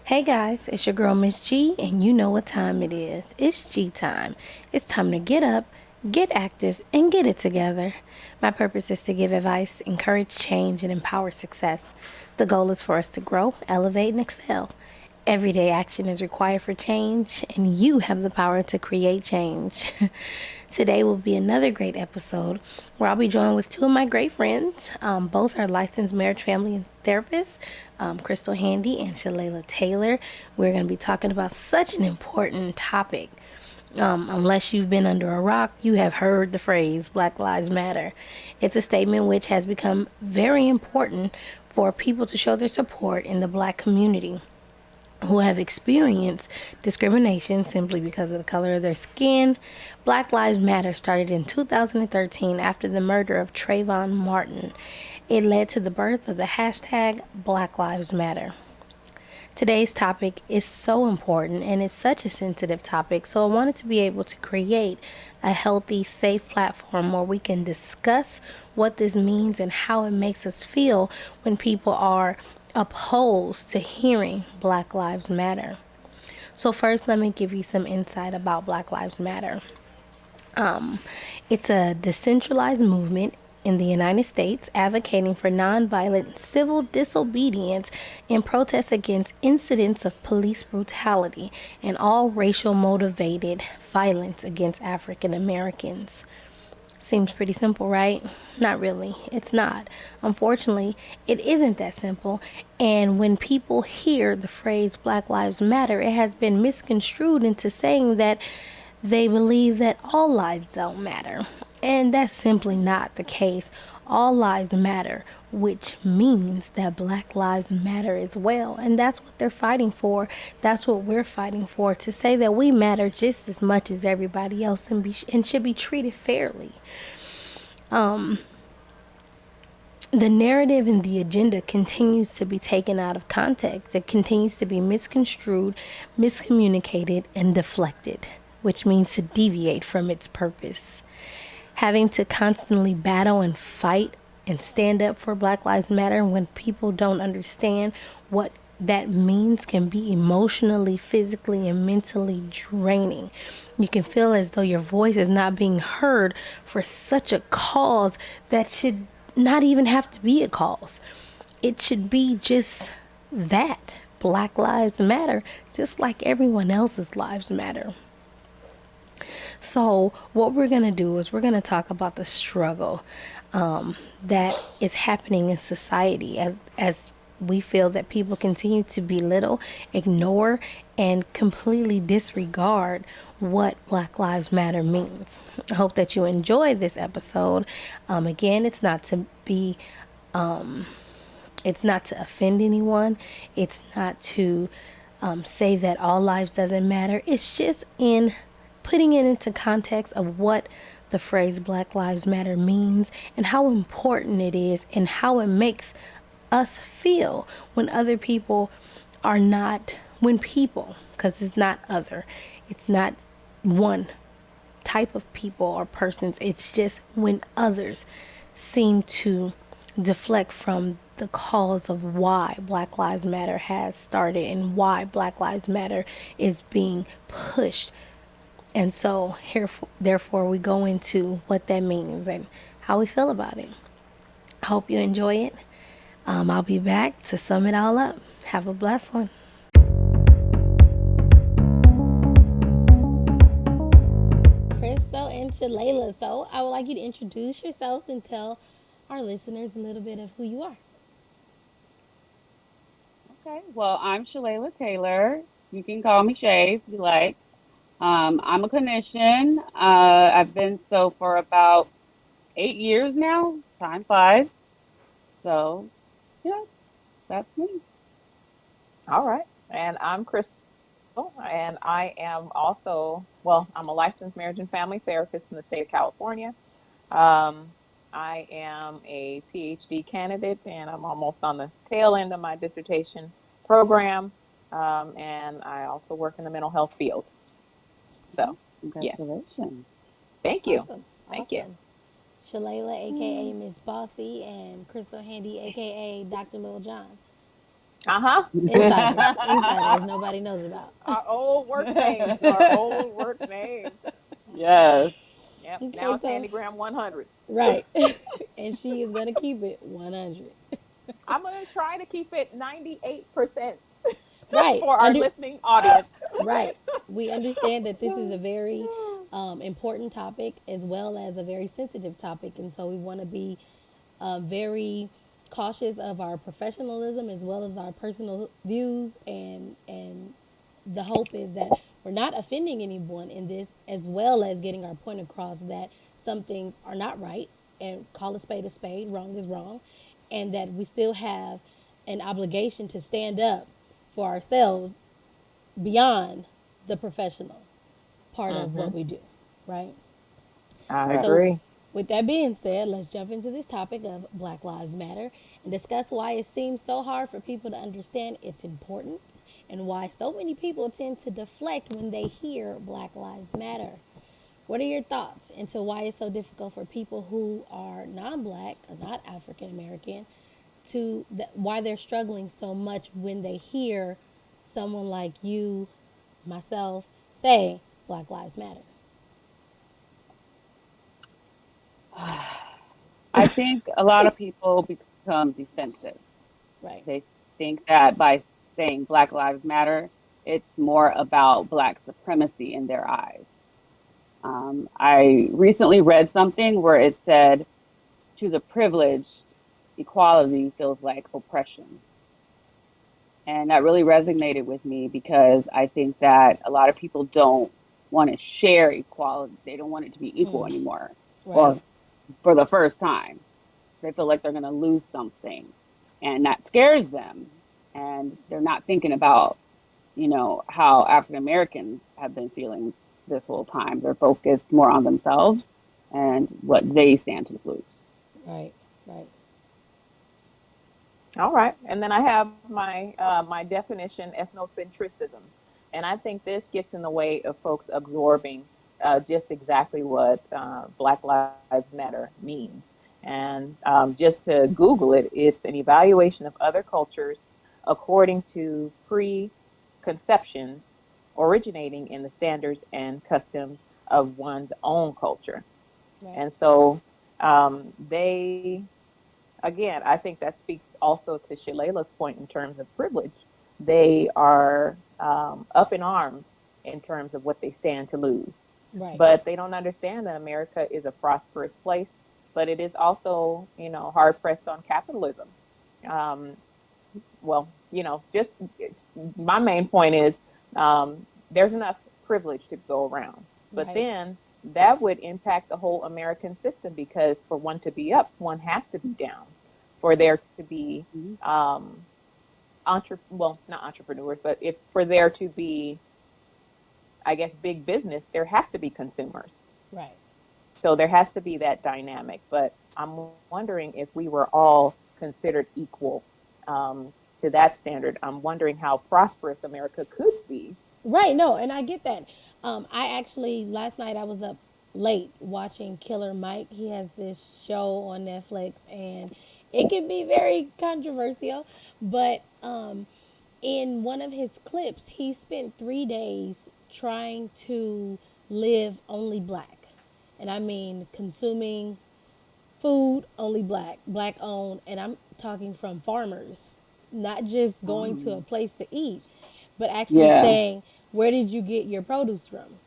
Hey guys, it's your girl Miss G, and you know what time it is. It's G time. It's time to get up, get active, and get it together. My purpose is to give advice, encourage change, and empower success. The goal is for us to grow, elevate, and excel. Everyday action is required for change, and you have the power to create change. Today will be another great episode where I'll be joined with two of my great friends. Both are licensed marriage, family, and therapists, Krystal Handy and Shaylaye Taylor. We're going to be talking about such an important topic. Unless you've been under a rock, you have heard the phrase Black Lives Matter. It's a statement which has become very important for people to show their support in the black community who have experienced discrimination simply because of the color of their skin. Black Lives Matter started in 2013 after the murder of Trayvon Martin. It led to the birth of the hashtag Black Lives Matter. Today's topic is so important and it's such a sensitive topic, so I wanted to be able to create a healthy, safe platform where we can discuss what this means and how it makes us feel when people are opposed to hearing Black Lives Matter. So first, let me give you some insight about Black Lives Matter. It's a decentralized movement in the United States advocating for nonviolent civil disobedience in protest against incidents of police brutality and all racial motivated violence against African Americans. Seems pretty simple, right? Not really. It's not. Unfortunately, it isn't that simple. And when people hear the phrase Black Lives Matter, it has been misconstrued into saying that they believe that all lives don't matter. And that's simply not the case. All lives matter, which means that Black Lives Matter as well. And that's what they're fighting for. That's what we're fighting for, to say that we matter just as much as everybody else and should be treated fairly. The narrative and the agenda continues to be taken out of context. It continues to be misconstrued, miscommunicated, and deflected, which means to deviate from its purpose. Having to constantly battle and fight and stand up for Black Lives Matter when people don't understand what that means can be emotionally, physically, and mentally draining. You can feel as though your voice is not being heard for such a cause that should not even have to be a cause. It should be just that. Black Lives Matter, just like everyone else's lives matter. So what we're going to do is we're going to talk about the struggle that is happening in society as we feel that people continue to belittle, ignore, and completely disregard what Black Lives Matter means. I hope that you enjoy this episode. Again, it's not to offend anyone. It's not to say that all lives doesn't matter. It's just in putting it into context of what the phrase Black Lives Matter means and how important it is and how it makes us feel when other people are not, when people, because it's not other, it's not one type of people or persons, it's just when others seem to deflect from the cause of why Black Lives Matter has started and why Black Lives Matter is being pushed. And so, therefore, we go into what that means and how we feel about it. I hope you enjoy it. I'll be back to sum it all up. Have a blessed one. Krystal and Shaylaye. So, I would like you to introduce yourselves and tell our listeners a little bit of who you are. Okay, well, I'm Shaylaye Taylor. You can call me Shay if you like. I'm a clinician. I've been so for about 8 years now. Time flies. So, yeah, that's me. All right. And I'm Crystal, and I am also, well, I'm a licensed marriage and family therapist from the state of California. Um, I am a PhD candidate, and I'm almost on the tail end of my dissertation program. And I also work in the mental health field. So, Oh, yes, congratulations. thank you. Awesome. Thank you. Awesome. Shaylaye, aka Mm. Miss Bossy, and Krystal Handy, aka Dr. Lil John. Uh-huh. Insiders nobody knows about. Our old work names. Our old work names. Yes. Yep. Now Okay, it's so Handygram 100. right. And she is going to keep it 100. I'm going to try to keep it 98% Right. for our listening audience. Right. We understand that this is a very important topic as well as a very sensitive topic, and so we want to be very cautious of our professionalism as well as our personal views, and the hope is that we're not offending anyone in this, as well as getting our point across that some things are not right, and call a spade, wrong is wrong, and that we still have an obligation to stand up for ourselves beyond the professional part of what Hmm. we do, right? I Right. So, agree. with that being said, let's jump into this topic of Black Lives Matter and discuss why it seems so hard for people to understand its importance and why so many people tend to deflect when they hear Black Lives Matter. What are your thoughts into why it's so difficult for people who are non-black or not African American why they're struggling so much when they hear someone like you, myself, say Black Lives Matter? I think a lot of people become defensive. Right. They think that by saying Black Lives Matter, it's more about Black supremacy in their eyes. I recently read something where it said, to the privileged, equality feels like oppression. And that really resonated with me because I think that a lot of people don't want to share equality. They don't want it to be equal anymore. Right. Or for the first time, they feel like they're going to lose something. And that scares them. And they're not thinking about, how African Americans have been feeling this whole time. They're focused more on themselves and what they stand to lose. Right. Right. All right. And then I have my definition, ethnocentrism. And I think this gets in the way of folks absorbing just exactly what Black Lives Matter means. And just to Google it, it's an evaluation of other cultures according to preconceptions originating in the standards and customs of one's own culture. Right. And so they again, I think that speaks also to Shalayla's point in terms of privilege. They are up in arms in terms of what they stand to lose. Right. But they don't understand that America is a prosperous place, but it is also, hard pressed on capitalism. Um, well, just my main point is there's enough privilege to go around. But Right. then that would impact the whole American system because for one to be up, one has to be down. For there to be, Mhm. well, not entrepreneurs, but if for there to be, I guess, big business, there has to be consumers. Right. So there has to be that dynamic. But I'm wondering if we were all considered equal to that standard. I'm wondering how prosperous America could be. Right. No, and I get that. I actually last night I was up late watching Killer Mike. He has this show on Netflix, and it can be very controversial. But in one of his clips, he spent 3 days trying to live only black, and I mean consuming food only black, black owned, and I'm talking from farmers, not just going to a Um, place to eat, but actually yeah. saying, where did you get your produce from?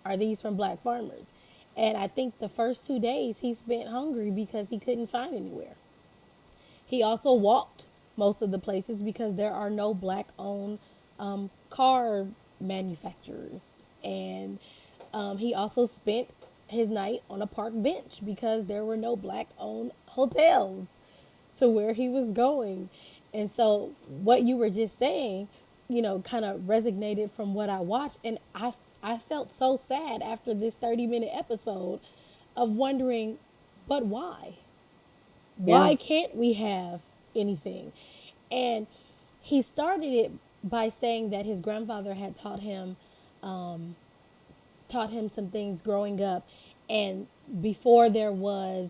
Are these from black farmers? And I think the first 2 days he spent hungry because he couldn't find anywhere. He also walked most of the places because there are no black owned car manufacturers. And he also spent his night on a park bench because there were no black owned hotels to where he was going. And so, what you were just saying, kind of resonated from what I watched. And I felt so sad after this 30-minute episode of wondering, but why? Yeah. Why can't we have anything? And he started it by saying that his grandfather had taught him some things growing up, and before there was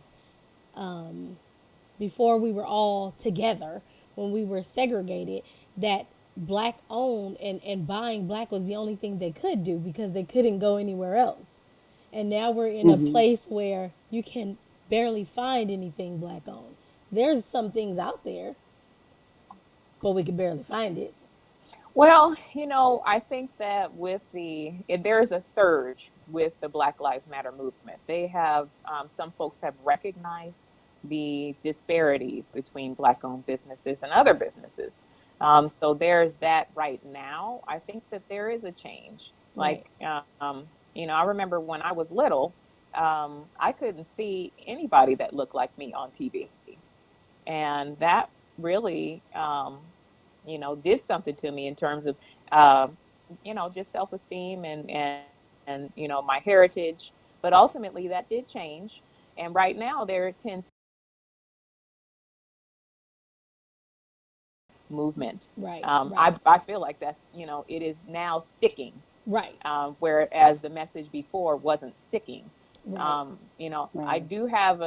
before we were all together, when we were segregated, that black owned and buying black was the only thing they could do because they couldn't go anywhere else. And now we're in a Hmm. place where you can barely find anything black owned. There's some things out there, but we can barely find it. Well, I think that there is a surge with the Black Lives Matter movement. They have, some folks have recognized the disparities between Black-owned businesses and other businesses. So there's that right now. I think that there is a change. Right, Like, I remember when I was little, I couldn't see anybody that looked like me on TV. And that really, did something to me in terms of, uh, just self-esteem and my heritage. But ultimately, that did change. And right now, there tends to be movement. right, right, I feel like it is now sticking, right, whereas the message before wasn't sticking. right, I Right. do have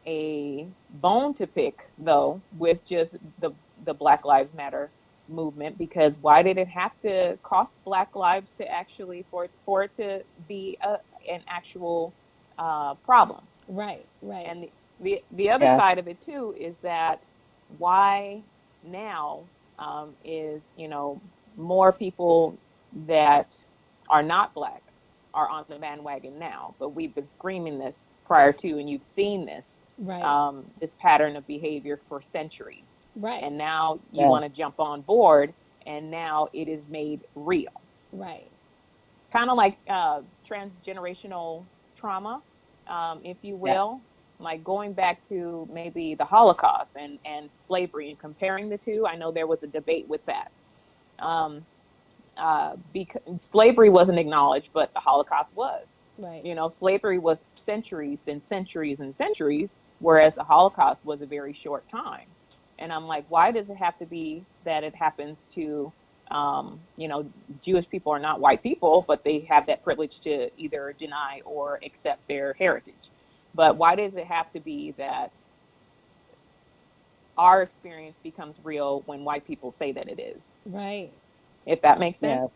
a bone to pick though with just the Black Lives Matter movement, because why did it have to cost Black lives to actually for it to be an actual problem? right, right, And the other Yes. side of it too is that why now, is, more people that are not black are on the bandwagon now, but we've been screaming this prior to, and you've seen right, this pattern of behavior for centuries, right, and now you Yes. want to jump on board, and now it is made real, right, kind of like transgenerational trauma, if you Yes. will, like going back to maybe the Holocaust and slavery and comparing the two. I know there was a debate with that. Um, because slavery wasn't acknowledged, but the Holocaust was. right, Slavery was centuries and centuries and centuries, whereas the Holocaust was a very short time. And I'm like, why does it have to be that it happens to, Jewish people are not white people, but they have that privilege to either deny or accept their heritage? But why does it have to be that our experience becomes real when white people say that it is? right. If that makes Yes. sense.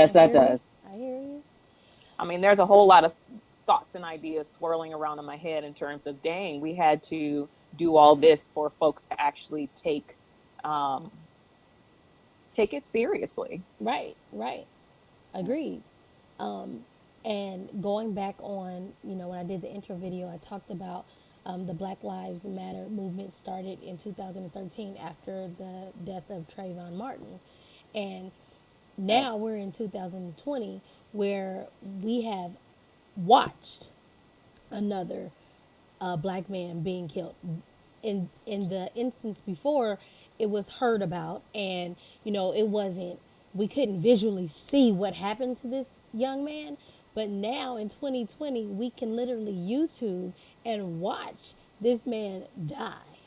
I Yes, that hear you. does. I hear you. I mean, there's a whole lot of thoughts and ideas swirling around in my head in terms of, dang, we had to do all this for folks to actually um, take it seriously. Right, right. Agreed. And going back on, when I did the intro video, I talked about the Black Lives Matter movement started in 2013 after the death of Trayvon Martin. And Right. now we're in 2020 where we have watched another black man being killed. In the instance before, it was heard about, and it wasn't. We couldn't visually see what happened to this young man, but now in 2020, we can literally YouTube and watch this man die.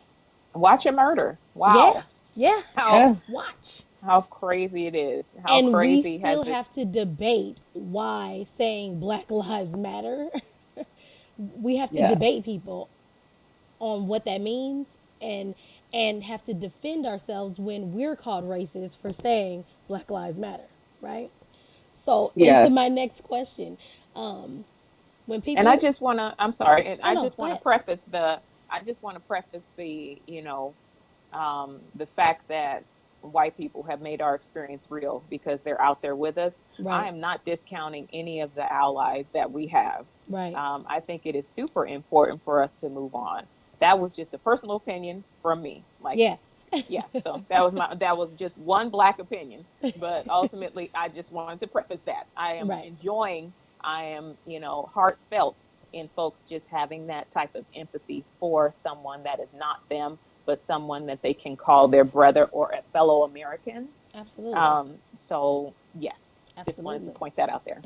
Watch a murder. Yeah, Wow. yeah. How Yes. Watch. how crazy it is. How And we crazy has still this. have to debate why saying Black Lives Matter. We have to Yes. debate people on what that means, and have to defend ourselves when we're called racist for saying Black Lives Matter, right? So into Yes. my next question, when And I people, just want to, I'm sorry, and oh no, go ahead. I just want to preface the fact that white people have made our experience real because they're out there with us. I Right, am not discounting any of the allies that we have. right, I think it is super important for us to move on. That was just a personal opinion from me. Like, yeah, yeah, so that was just one black opinion, but ultimately I just wanted to preface that right, I am, heartfelt in folks just having that type of empathy for someone that is not them, but someone that they can call their brother or a fellow American. absolutely, So yes, just wanted to absolutely, point that out there.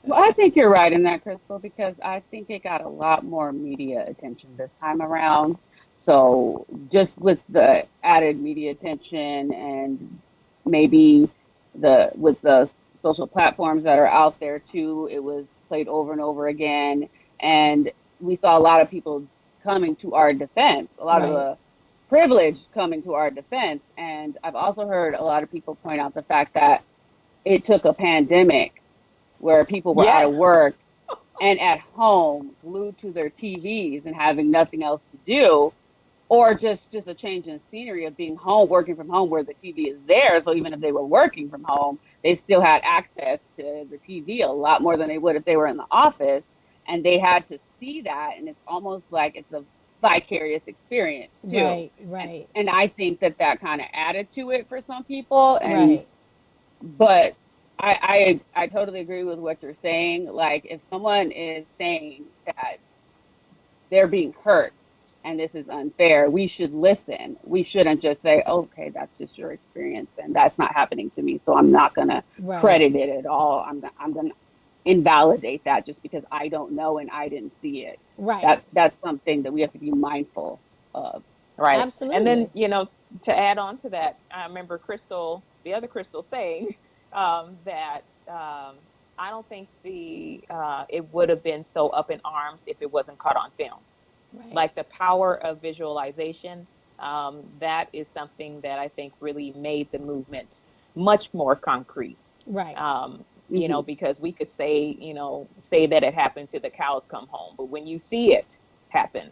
Well, I think you're right in that, Crystal, because I think it got a lot more media attention this time around. So just with the added media attention and maybe the with the social platforms that are out there too, it was played over and over again. And we saw a lot of people coming to our defense. A lot of right, the privilege coming to our defense. And I've also heard a lot of people point out the fact that it took a pandemic where people were out Yes. of work and at home glued to their TVs and having nothing else to do, or just a change in scenery of being home, working from home where the TV is there. So even if they were working from home, they still had access to the TV a lot more than they would if they were in the office. And they had to see that, and it's almost like it's a vicarious experience too. Right, And right, and I think that that kind of added to it for some people. And right, but I totally agree with what you're saying. Like if someone is saying that they're being hurt and this is unfair, we should listen. We shouldn't just say, okay, that's just your experience and that's not happening to me, so I'm not going to right, credit it at all. I'm going to invalidate that just because I don't know and I didn't see it. right. That's something that we have to be mindful of. Right. And then, Absolutely. to add on to that, I remember Crystal, the other Crystal saying that I don't think the it would have been so up in arms if it wasn't caught on film. Right, Like the power of visualization, that is something that I think really made the movement much more concrete. right, Hmm. Because we could say, say that it happened to the cows come home, but when you see it happen,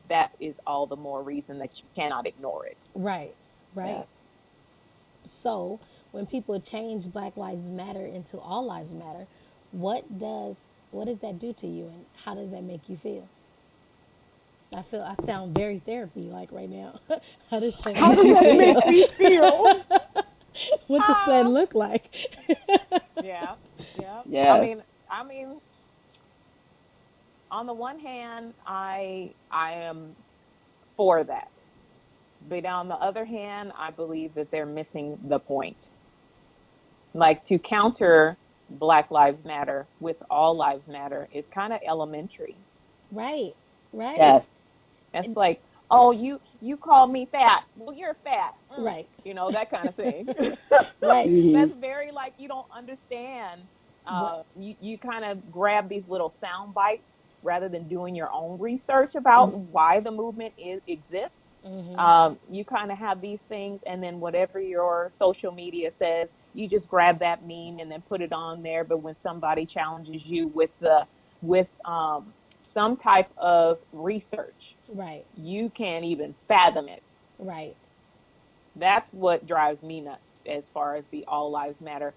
that is all the more reason that you cannot ignore it. right, right. Yes. So when people change Black Lives Matter into All Lives Matter, what does what does that do to you, and how does that make you feel? I sound very therapy like right now. How does that How make does you that make feel? me feel? What does that Ah, look like? yeah, yeah. I Yes. mean, I mean, on the one hand, I am for that. But on the other hand, I believe that they're missing the point. Like to counter Black Lives Matter with All Lives Matter is kind of elementary. Right, right, Yes. It's like, oh, you call me fat. Well, you're fat. right, That kind of thing. right, Hmm. That's very like you don't understand. right. You kind of grab these little sound bites rather than doing your own research about why the movement exists. You kind of have these things, and then whatever your social media says, you just grab that meme and then put it on there. But when somebody challenges you with some type of research, Right, you can't even fathom it. right, That's what drives me nuts as far as the All Lives Matter.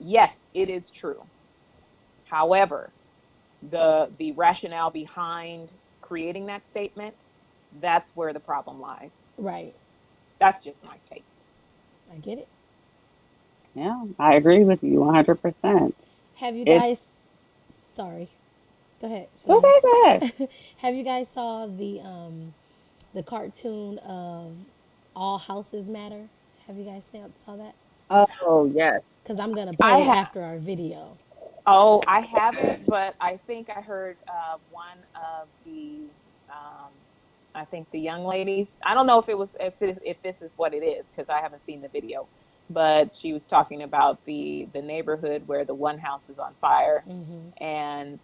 Yes, it is true. However, the rationale behind creating that statement, that's where the problem lies. right. That's just my take. I get it. Yeah, I agree with you 100%. Have you It's guys? Sorry, go ahead, Shalane. okay, go ahead. Have you guys saw the cartoon of All Houses Matter? Have you guys saw that? Oh, yes. Because I'm gonna I play it have. after our video. Oh, I haven't, but I think I heard one of the. I think the young ladies. I don't know if this is what it is because I haven't seen the video, but she was talking about the neighborhood where the one house is on fire, and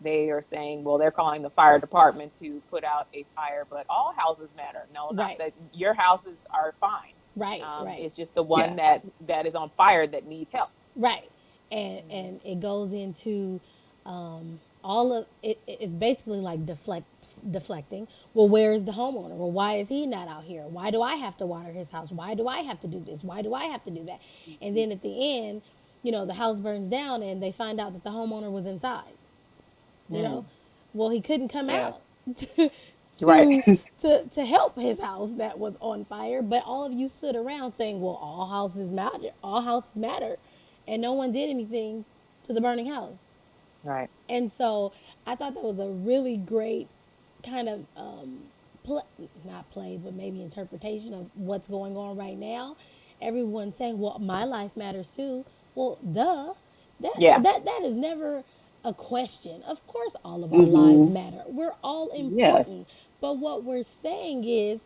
they are saying, well, they're calling the fire department to put out a fire, but all houses matter. No, not Right, that your houses are fine. right, right, It's just the one Yeah. that is on fire that needs help. right. And Mhm. and it goes into all of it. It's basically like deflecting. Well, where is the homeowner? Well, why is he not out here? Why do I have to water his house? Why do I have to do this? Why do I have to do that? And Mhm. then at the end, the house burns down and they find out that the homeowner was inside. you know Mm. well, he couldn't come Yeah. out to Right. to help his house that was on fire, but all of you stood around saying, well, all houses matter, and no one did anything to the burning house. Right. And so I thought that was a really great kind of not play, but maybe interpretation of what's going on right now. Everyone saying, "Well, my life matters too." Well, duh. Yeah. That is never a question. Of course, all of our lives Mhm. matter. We're all Yes. important. But what we're saying is,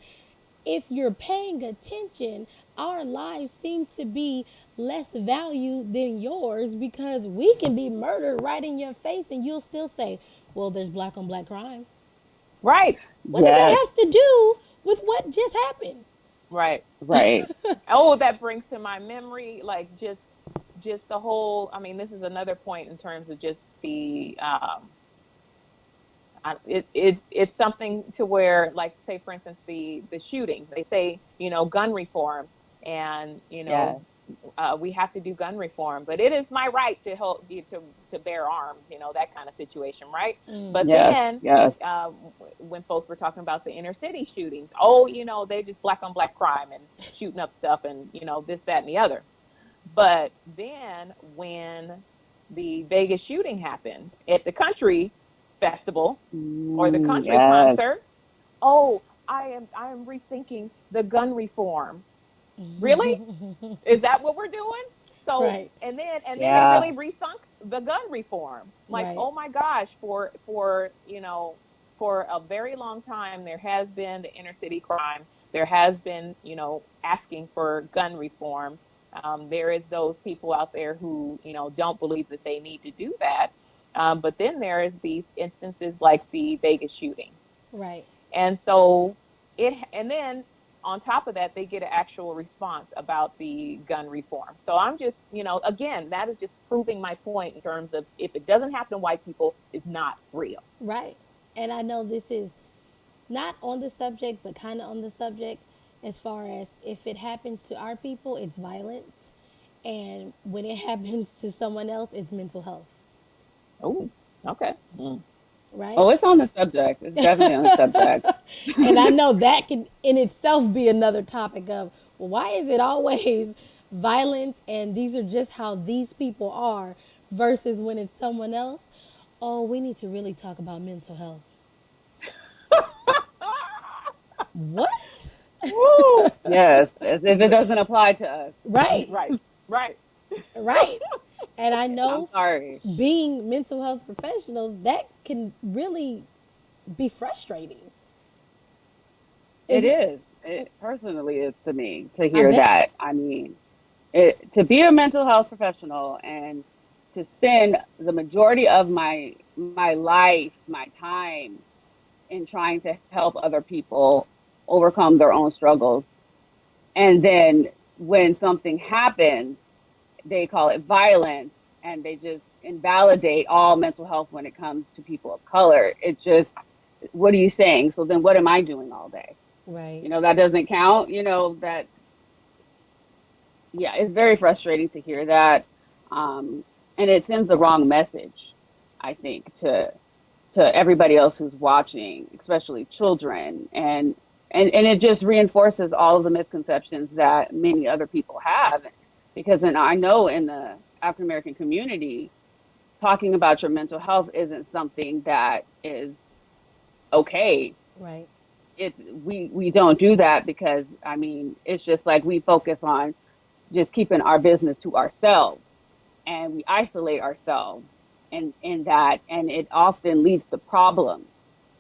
if you're paying attention, our lives seem to be less value than yours because we can be murdered right in your face and you'll still say, well, there's black on black crime. Right. What does Yes. that have to do with what just happened? Right. Right. Oh, that brings to my memory, like just the whole, I mean, this is another point in terms of just the it's something to where, like, say for instance, the shooting, they say, gun reform, and Yes. we have to do gun reform, but it is my right to hold to bear arms, that kind of situation, right? But Yes. then Yes. when folks were talking about the inner city shootings, oh, they just black on black crime and shooting up stuff, and this, that, and the other. But then when the Vegas shooting happened at the country festival or the country Yes. concert, oh, I am rethinking the gun reform. Really? Is that what we're doing? So, Right, and then they Yeah. really rethunk the gun reform. Like, right, oh my gosh, for a very long time there has been the inner city crime. There has been, asking for gun reform. There is those people out there who, don't believe that they need to do that. But then there is these instances like the Vegas shooting. right, And so and then on top of that, they get an actual response about the gun reform. So I'm just, again, that is just proving my point in terms of, if it doesn't happen to white people, it's not real. right. And I know this is not on the subject, but kind of on the subject, as far as if it happens to our people, it's violence. And when it happens to someone else, it's mental health, Oh, okay. Mm. right? Oh, it's on the subject. It's definitely on the subject. And I know that can in itself be another topic of, well, why is it always violence and these are just how these people are versus when it's someone else? Oh, we need to really talk about mental health. What? Woo! Yes. As if it doesn't apply to us. Right, Right, right. right. And I I'm know sorry. being mental health professionals, that can really be frustrating. It Is is. It personally is to me to I hear bet. that. I mean, to be a mental health professional and to spend the majority of my life, my time in trying to help other people overcome their own struggles. And then when something happens, they call it violence and they just invalidate all mental health when it comes to people of color. It just, what are you saying? So then what am I doing all day? Right. That doesn't count. That, yeah, it's very frustrating to hear that. Um, and it sends the wrong message, I think, to everybody else who's watching, especially children, and it just reinforces all of the misconceptions that many other people have. Because I know in the African American community, talking about your mental health isn't something that is okay. Right. We don't do that because I mean it's just like we focus on just keeping our business to ourselves and we isolate ourselves in that, and it often leads to problems,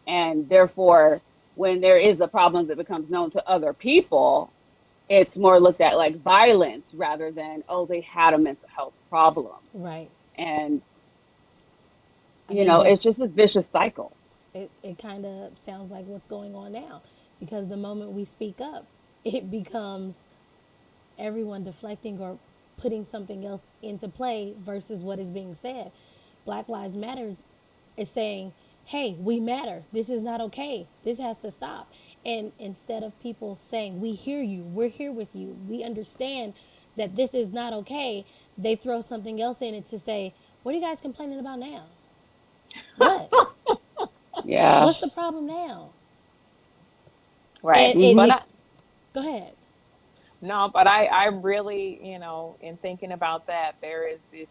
and therefore when there is a problem that becomes known to other people, it's more looked at like violence rather than, oh, they had a mental health problem. Right. And I think that it's just this vicious cycle. it kind of sounds like what's going on now, because the moment we speak up, it becomes everyone deflecting or putting something else into play versus what is being said. Black Lives Matters is saying, hey, we matter. This is not okay. This has to stop. And instead of people saying, we hear you, we're here with you, we understand that this is not okay, they throw something else in it to say, what are you guys complaining about now? What? Yeah. What's the problem now? Right. And But Hmm. go ahead. no, but I really, in thinking about that, there is this,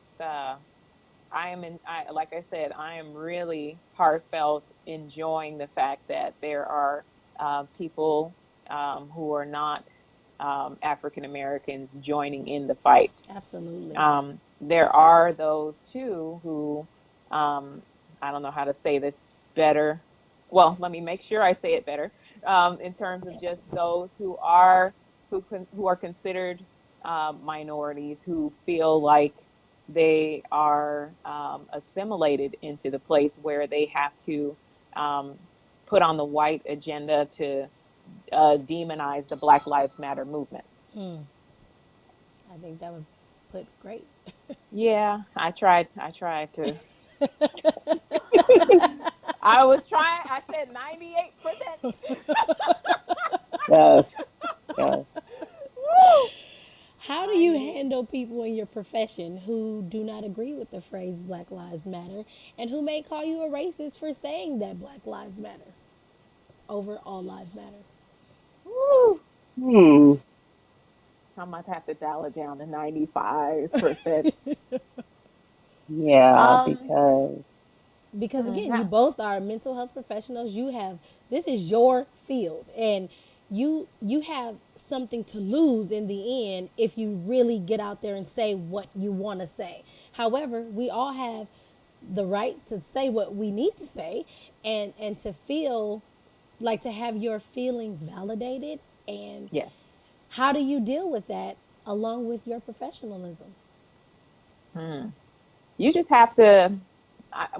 like I said, I am really heartfelt enjoying the fact that there are people who are not African Americans joining in the fight. Absolutely. There are those too who, um, I don't know how to say this better. Well, let me make sure I say it better. In terms of just those who are considered minorities, who feel like they are assimilated into the place where they have to um, put on the white agenda to demonize the Black Lives Matter movement. I think that was put great. Yeah, I tried to. I was trying. I said 98%. Yes, yes. Woo! How do you 90. handle people in your profession who do not agree with the phrase Black Lives Matter and who may call you a racist for saying that Black Lives Matter over all lives matter? Woo! Hmm. I might have to dial it down to 95%. Yeah, Um, because Because again, you yeah. both are mental health professionals. You have, this is your field, and you have something to lose in the end if you really get out there and say what you want to say. However, we all have the right to say what we need to say, and to feel like, to have your feelings validated. And Yes. how do you deal with that along with your professionalism? Hmm. You just have to,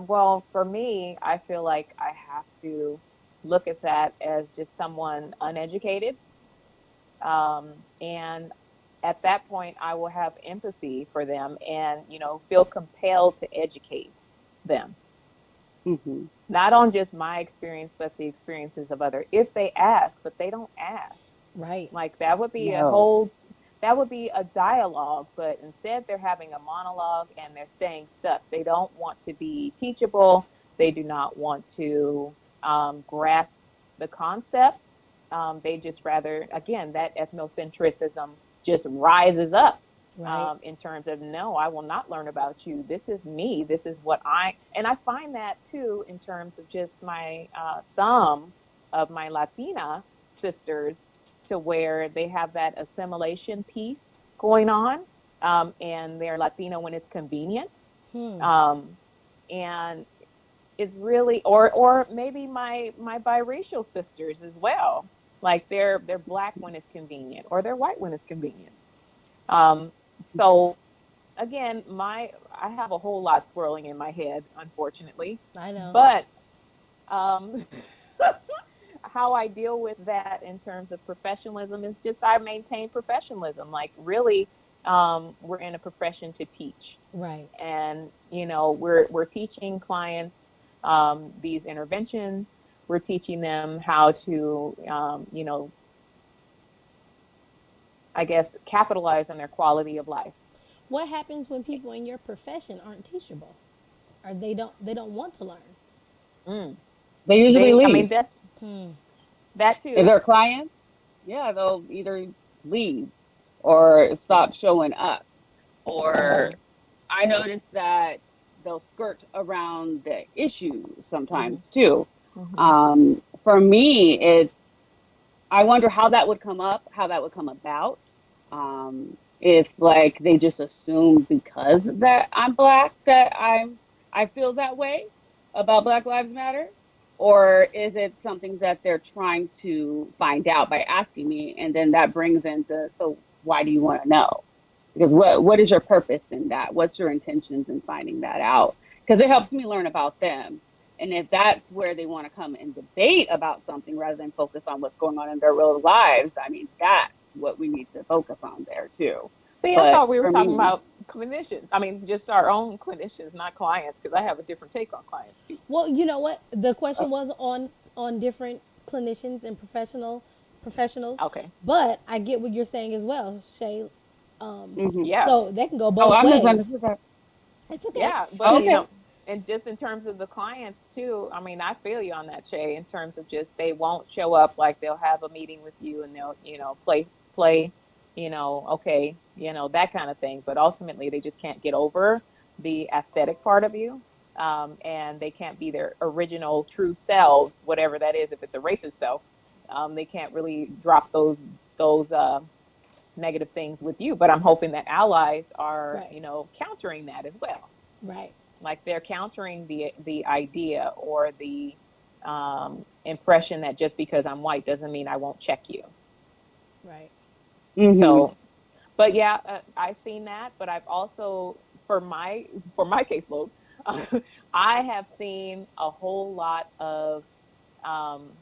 well, for me, I feel like I have to look at that as just someone uneducated. And at that point, I will have empathy for them and, feel compelled to educate them, hmm not on just my experience, but the experiences of others. If they ask, but they don't ask. Right, Like that would be no. that would be a dialogue, but instead they're having a monologue and they're staying stuck. They don't want to be teachable. They do not want to grasp the concept. They just rather, again, that ethnocentrism just rises up right, in terms of, no, I will not learn about you. This is me. This is what and I find that too in terms of just some of my Latina sisters, to where they have that assimilation piece going on, and they're Latino when it's convenient. Um, and it's really, or maybe my biracial sisters as well. Like they're black when it's convenient, or they're white when it's convenient. Um, so again, I have a whole lot swirling in my head, unfortunately. I know. But um, how I deal with that in terms of professionalism is just I maintain professionalism. Like really, we're in a profession to teach, Right. and we're teaching clients these interventions. We're teaching them how to I guess capitalize on their quality of life. What happens when people in your profession aren't teachable, or they don't want to learn? Mm. They usually I mean, leave. that's that If too. they're clients, yeah, they'll either leave or stop showing up. Or Hmm. I noticed that they'll skirt around the issue Hmm. sometimes too. Hmm. For me, I wonder how that would come up, how that would come about. If like they just assume because that I'm black that I feel that way about Black Lives Matter, or is it something that they're trying to find out by asking me, and then that brings into, so why do you want to know? Because what is your purpose in that? What's your intentions in finding that out? Because it helps me learn about them. And if that's where they want to come and debate about something rather than focus on what's going on in their real lives, I mean, that's what we need to focus on there too. See, I But thought we were for talking me, about clinicians. I mean, just our own clinicians, not clients, because I have a different take on clients too. Well, you know what? The uh, question was on different clinicians and professionals, Okay. but I get what you're saying as well, Shay. mhm. Yeah. So that can go Oh, both I ways. misunderstood that. It's okay. Yeah. But, Okay. and just in terms of the clients too, I mean, I feel you on that, Shay, in terms of just they won't show up. Like they'll have a meeting with you and they'll, play, okay, that kind of thing. But ultimately, they just can't get over the aesthetic part of you. And they can't be their original true selves, whatever that is. If it's a racist self, they can't really drop those negative things with you. But I'm hoping that allies are, Right. countering that as well. Right. Like they're countering the idea or the impression that just because I'm white doesn't mean I won't check you. Right. hmm So, but yeah, I've seen that. But I've also, for my caseload, I have seen a whole lot of um,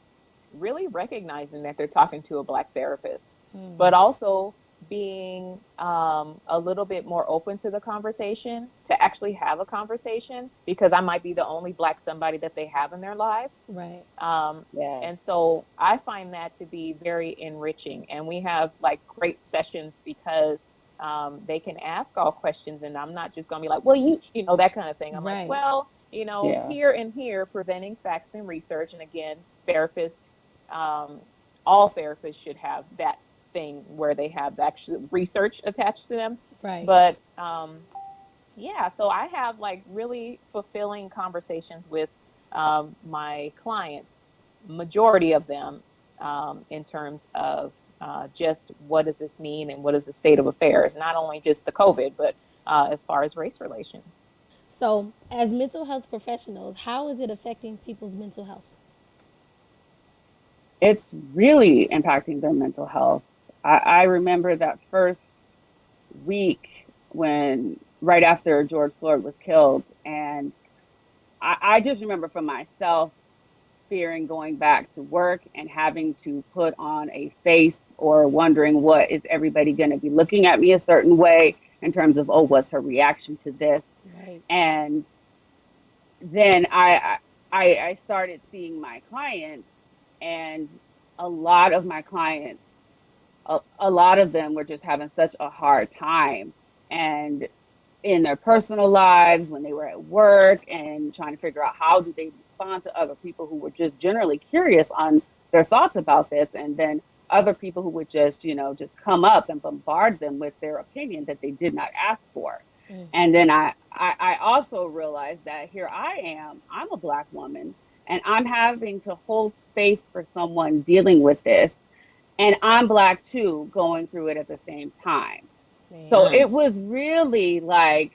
really recognizing that they're talking to a Black therapist, but also being a little bit more open to the conversation, to actually have a conversation, because I might be the only Black somebody that they have in their lives. Right. Um, Yes. and so I find that to be very enriching. And we have like great sessions because they can ask all questions, and I'm not just going to be like, well, that kind of thing. I'm like, Right. well, Yeah. here and here, presenting facts and research. And again, therapists, um, all therapists should have that thing where they have the actual research attached to them. Right. But yeah, so I have like really fulfilling conversations with my clients, majority of them, in terms of just what does this mean and what is the state of affairs, not only just the COVID, but as far as race relations. So, as mental health professionals, how is it affecting people's mental health? It's really impacting their mental health. I remember that first week when, right after George Floyd was killed, and I just remember for myself fearing going back to work and having to put on a face or wondering what is everybody going to be looking at me a certain way in terms of, oh, what's her reaction to this? Right. And then I started seeing my clients, and a lot of my clients, a lot of them were just having such a hard time, and in their personal lives, when they were at work, and trying to figure out how do they respond to other people who were just generally curious on their thoughts about this, and then other people who would just just come up and bombard them with their opinion that they did not ask for. And then I also realized that here I'm a Black woman, and I'm having to hold space for someone dealing with this, and I'm Black too, going through it at the same time. So Man. Mm, it was really like,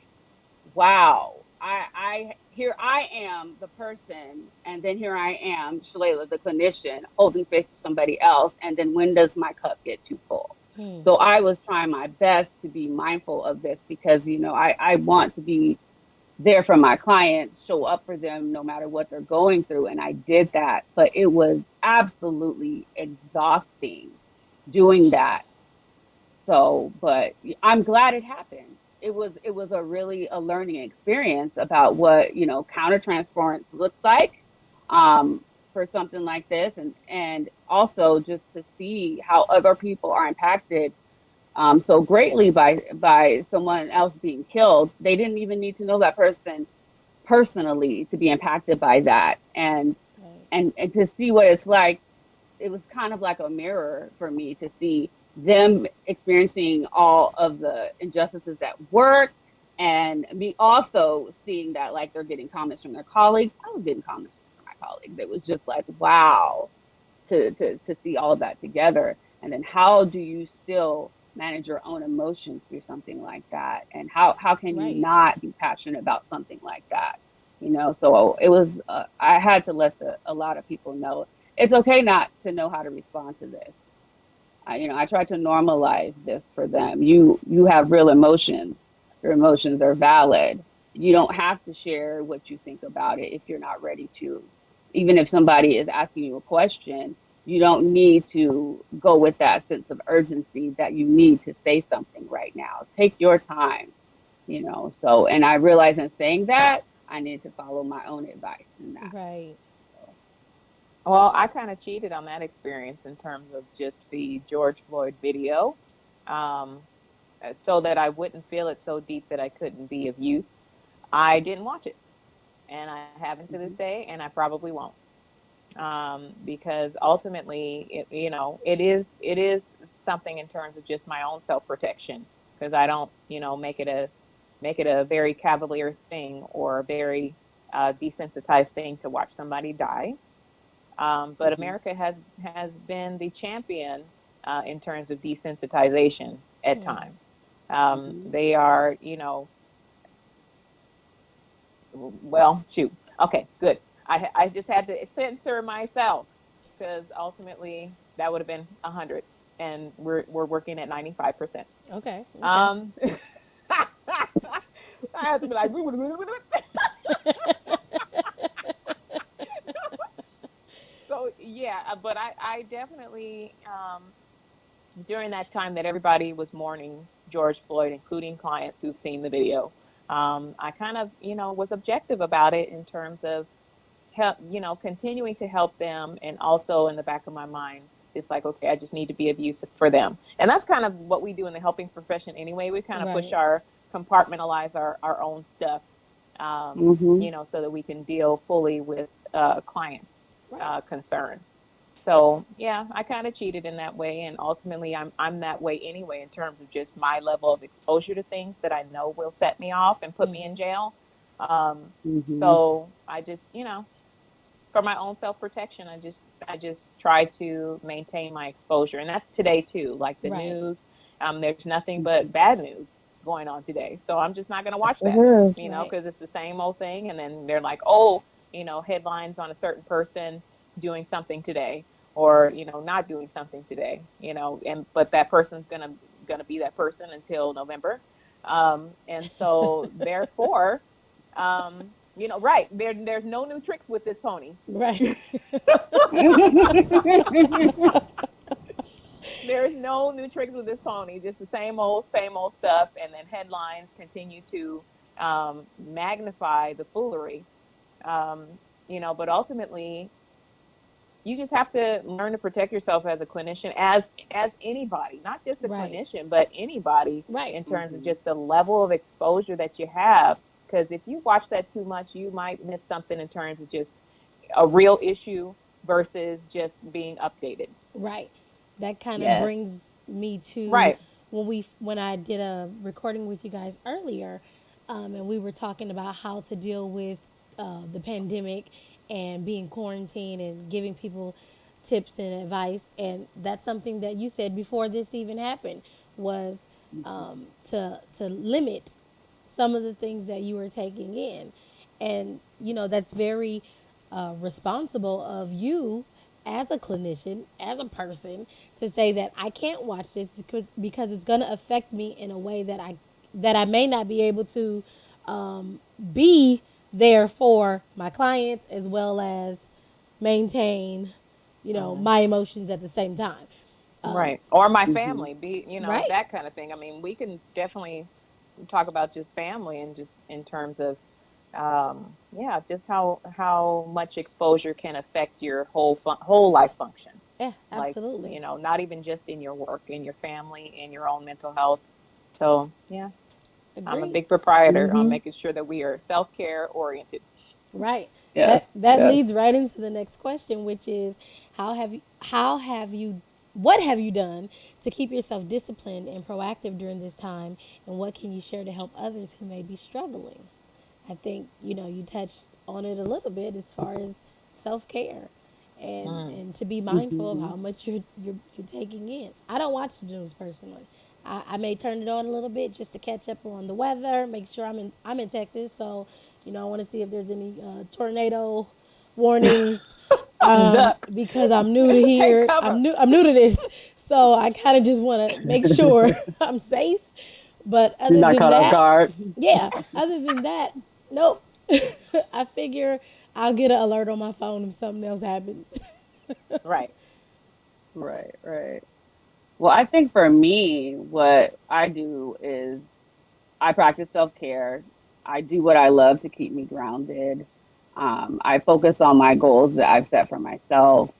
wow, I here I am, the person, and then here I am, Shayla, the clinician, holding space for somebody else, and then when does my cup get too full? So I was trying my best to be mindful of this, because I want to be there for my clients, show up for them no matter what they're going through, and I did that, but it was absolutely exhausting doing that. So, but I'm glad it happened. It was a learning experience about what, countertransference looks like, for something like this, and also just to see how other people are impacted so greatly by someone else being killed. They didn't even need to know that person personally to be impacted by that, Right. and to see what it's like. It was kind of like a mirror for me to see them experiencing all of the injustices at work, and me also seeing that, like, they're getting comments from their colleagues. I was getting comments from my colleagues. It was just like, wow, to see all of that together. And then how do you still manage your own emotions through something like that, and how can you Right. not be passionate about something like that? So it was, I had to let a lot of people know it's okay not to know how to respond to this. I try to normalize this for them. You have real emotions. Your emotions are valid. You don't have to share what you think about it if you're not ready to. Even if somebody is asking you a question, you don't need to go with that sense of urgency that you need to say something right now. Take your time. So, and I realize in saying that, I need to follow my own advice in that. Right. So, well, I kind of cheated on that experience in terms of just the George Floyd video, um, so that I wouldn't feel it so deep that I couldn't be of use. I didn't watch it, and I haven't to this mhm, day, and I probably won't. Because ultimately, it is something in terms of just my own self protection, because I don't, make it a very cavalier thing or a very desensitized thing to watch somebody die. But mhm, America has been the champion in terms of desensitization at times. mhm. They are, well, shoot. Okay, good. I just had to censor myself, because ultimately that would have been 100, and we're working at 95%. Okay. Okay. Um, I have to be like, so yeah, but I definitely, during that time that everybody was mourning George Floyd, including clients who've seen the video, I kind of, was objective about it in terms of help, continuing to help them. And also in the back of my mind, it's like, okay, I just need to be of use for them. And that's kind of what we do in the helping profession anyway. We kind of push Right. compartmentalize our own stuff, Mhm. so that we can deal fully with clients' Right. concerns. So yeah, I kind of cheated in that way, and ultimately, I'm that way anyway in terms of just my level of exposure to things that I know will set me off and put me in jail. Mhm. So I just, for my own self protection, I just try to maintain my exposure, and that's today too. Like the Right. news, there's nothing but bad news going on today, so I'm just not going to Yes, watch it that, is. Right. because it's the same old thing. And then they're like, oh, headlines on a certain person doing something today, or not doing something today, and but that person's gonna be that person until November, and so therefore, right. There's no new tricks with this pony. Right. There's no new tricks with this pony. Just the same old stuff. And then headlines continue to magnify the foolery. But ultimately, you just have to learn to protect yourself as a clinician, as anybody, not just a Right. clinician, but anybody, Right. in terms of Mhm. just the level of exposure that you have. Because if you watch that too much, you might miss something in terms of just a real issue versus just being updated. Right. That kind of Yes. brings me to Right. when I did a recording with you guys earlier, and we were talking about how to deal with the pandemic and being quarantined and giving people tips and advice. And that's something that you said before this even happened was Mhm. to limit some of the things that you were taking in. And, that's very responsible of you as a clinician, as a person, to say that I can't watch this because it's going to affect me in a way that I may not be able to be there for my clients as well as maintain, Mhm. my emotions at the same time. Right. Or my Mhm. family, be, Right, that kind of thing. I mean, we can definitely talk about just family, and just in terms of, yeah, just how much exposure can affect your whole life function. yeah, Like, absolutely, not even just in your work, in your family, in your own mental health. So, yeah, I'm a agree. big proprietor on Mhm. making sure that we are self-care oriented. Right. Yes. That Yes. leads right into the next question, which is what have you done to keep yourself disciplined and proactive during this time, and what can you share to help others who may be struggling? I think you touched on it a little bit as far as self care, Mm. and to be mindful of Mhm. how much you're taking in. I don't watch the news personally. I may turn it on a little bit just to catch up on the weather, make sure I'm in Texas, so I want to see if there's any tornado warnings, Duck. because I'm new to Take here. cover. I'm new to this, so I kind of just want to make sure I'm safe. But You're other not than caught off that, guard. yeah, other than that, nope. I figure I'll get an alert on my phone if something else happens. Right. Right. Right. Well, I think for me, what I do is I practice self care. I do what I love to keep me grounded. I focus on my goals that I've set for myself.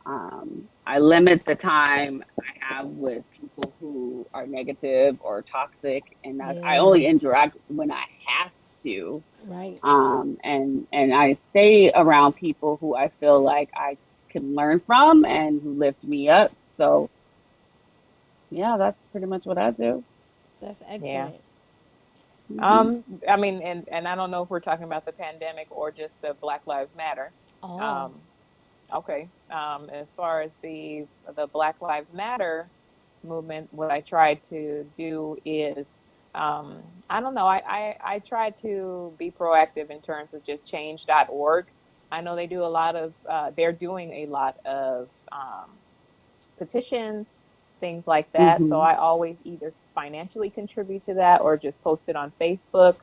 I limit the time I have with people who are negative or toxic, and I Yeah, only interact when I have to. right. And I stay around people who I feel like I can learn from and who lift me up. So yeah, that's pretty much what I do. That's Yeah. excellent. Hmm. I mean, and I don't know if we're talking about the pandemic or just the Black Lives Matter. Oh, Um, okay. As far as the Black Lives Matter movement, what I try to do is, I don't know, I try to be proactive in terms of just change.org. I know they're doing a lot of petitions, things like that. So Hmm. I always either financially contribute to that or just post it on Facebook,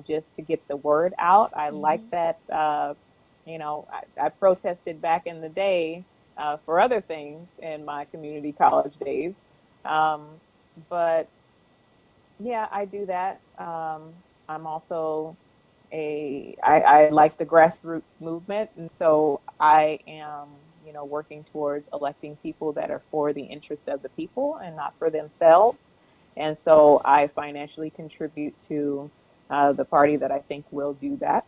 just to get the word out. I like that. I protested back in the day for other things in my community college days. Um, but yeah, I do that. I'm also I like the grassroots movement, and so I am, working towards electing people that are for the interest of the people and not for themselves. And so I financially contribute to the party that I think will do that.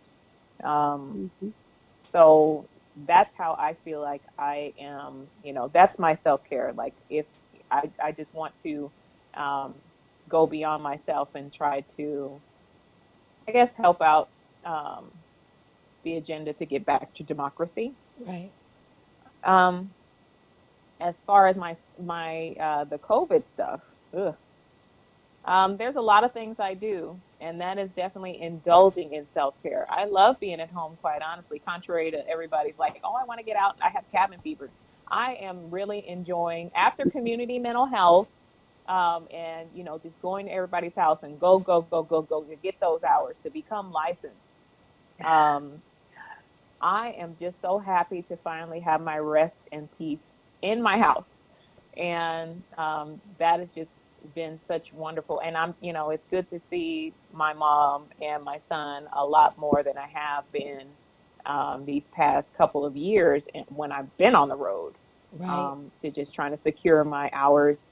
Um, Hmm. so that's how I feel like I am, that's my self-care. Like if I just want to um, go beyond myself and try to, I guess, help out the agenda to get back to democracy. Right. Um, as far as my the COVID stuff, ugh, there's a lot of things I do, and that is definitely indulging in self-care. I love being at home, quite honestly, contrary to everybody's like, oh, I want to get out, I have cabin fever. I am really enjoying after community mental health, and just going to everybody's house and go, go, go, go, go to get those hours to become licensed. Um, I am just so happy to finally have my rest and peace in my house. And that has just been such wonderful. And it's good to see my mom and my son a lot more than I have been these past couple of years when I've been on the road, Right. to just trying to secure my hours.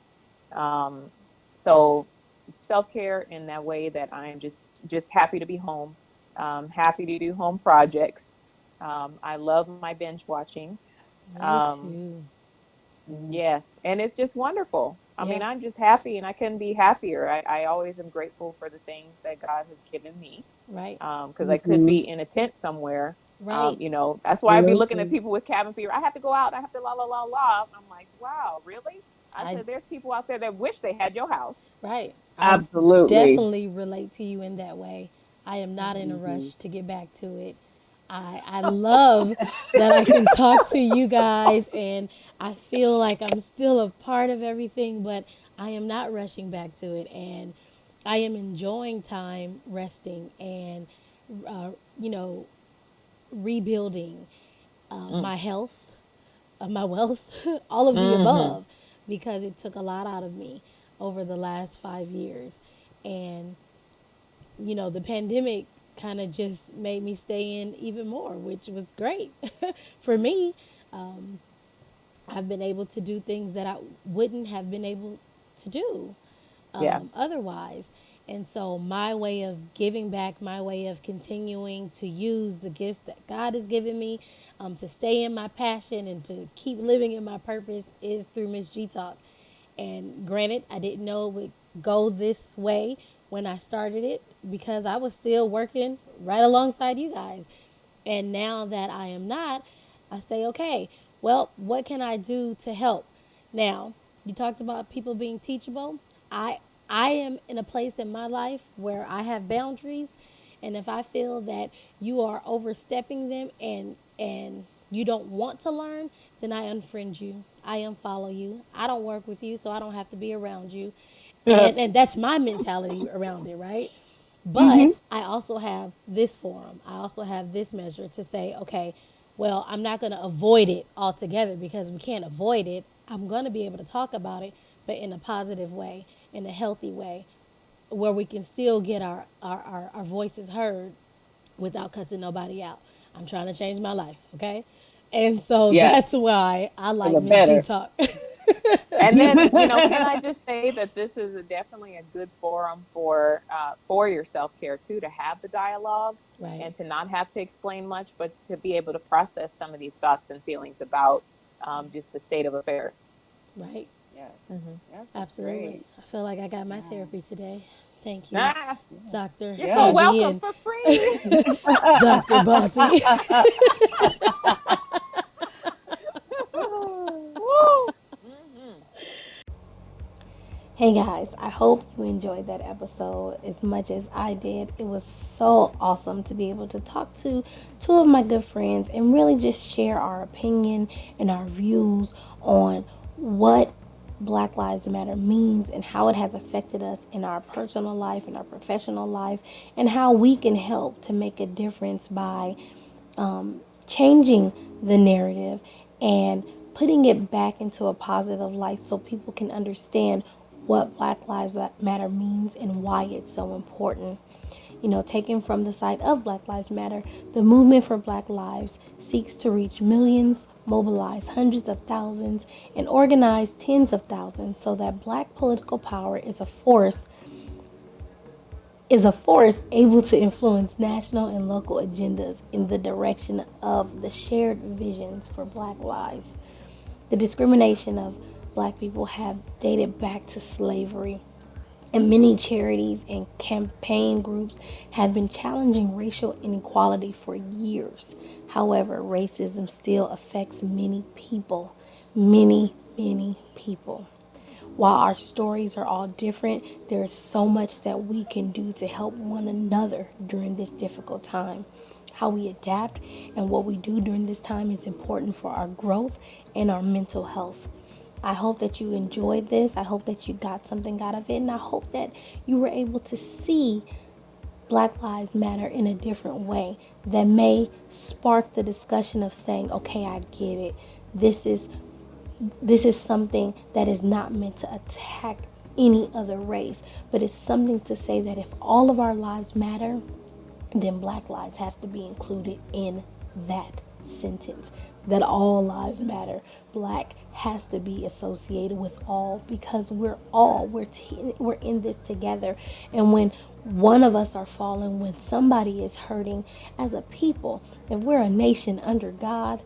Um, so self-care in that way that I am just happy to be home, happy to do home projects. I love my binge watching. Me Um, too. yes, and it's just wonderful. I mean, Yep. I'm just happy, and I couldn't be happier. I always am grateful for the things that God has given me, Right. because I could Hmm. be in a tent somewhere. Right. That's why I'd be looking at Absolutely. people with cabin fever. I have to go out. I have to la la la la. I'm like, wow, really? I I said, there's people out there that wish they had your house. right. I Absolutely. definitely relate to you in that way. I am not in a Hmm. rush to get back to it. I love that I can talk to you guys and I feel like I'm still a part of everything, but I am not rushing back to it and I am enjoying time resting and uh, you know rebuilding Mm. my health, my wealth, all of the Hmm. above, because it took a lot out of me over the last 5 years. And, the pandemic kind of just made me stay in even more, which was great for me. I've been able to do things that I wouldn't have been able to do Yeah. otherwise. And so, my way of giving back, my way of continuing to use the gifts that God has given me to stay in my passion and to keep living in my purpose is through Miss G Talk. And granted, I didn't know it would go this way when I started it because I was still working right alongside you guys. And now that I am not, I say, okay, well, what can I do to help? Now, you talked about people being teachable. I I am in a place in my life where I have boundaries, and if I feel that you are overstepping them and you don't want to learn, then I unfriend you. I unfollow you. I don't work with you, so I don't have to be around you. And that's my mentality around it, right? But Hmm. I also have this forum. I also have this measure to say, okay, well, I'm not going to avoid it altogether because we can't avoid it. I'm going to be able to talk about it, but in a positive way, in a healthy way, where we can still get our voices heard without cussing nobody out. I'm trying to change my life, okay? And so Yes, that's why I for like the Miss G better. Talk. And then, can I just say that this is definitely a good forum for your self-care too, to have the dialogue Right, and to not have to explain much, but to be able to process some of these thoughts and feelings about just the state of affairs. right. Yes. Hmm. Yes, that's Absolutely. great. I feel like I got my Yeah. therapy today. Thank you, Ah, Yeah. Dr. you're so Yes. JD welcome and for free. Dr. Bossy. Woo. Hmm. Hey guys, I hope you enjoyed that episode as much as I did. It was so awesome to be able to talk to two of my good friends and really just share our opinion and our views on what Black Lives Matter means and how it has affected us in our personal life and our professional life and how we can help to make a difference by changing the narrative and putting it back into a positive light so people can understand what Black Lives Matter means and why it's so important. Taken from the side of Black Lives Matter, the movement for Black Lives seeks to reach millions, mobilize hundreds of thousands, and organize tens of thousands so that Black political power is a force able to influence national and local agendas in the direction of the shared visions for Black lives. The discrimination of Black people have dated back to slavery, and many charities and campaign groups have been challenging racial inequality for years. However, racism still affects many people, many people. While our stories are all different, there is so much that we can do to help one another during this difficult time. How we adapt and what we do during this time is important for our growth and our mental health. I hope that you enjoyed this. I hope that you got something out of it. And I hope that you were able to see Black Lives Matter in a different way that may spark the discussion of saying, okay, I get it. This is this is something that is not meant to attack any other race, but it's something to say that if all of our lives matter, then Black lives have to be included in that sentence. That all lives matter. Black has to be associated with all because we're in this together. And when one of us are falling, when somebody is hurting, as a people, if we're a nation under God,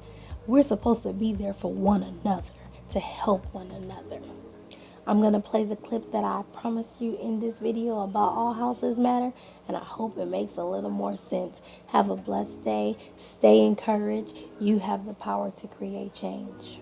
we're supposed to be there for one another, to help one another. I'm going to play the clip that I promised you in this video about all houses matter, and I hope it makes a little more sense. Have a blessed day. Stay encouraged. You have the power to create change.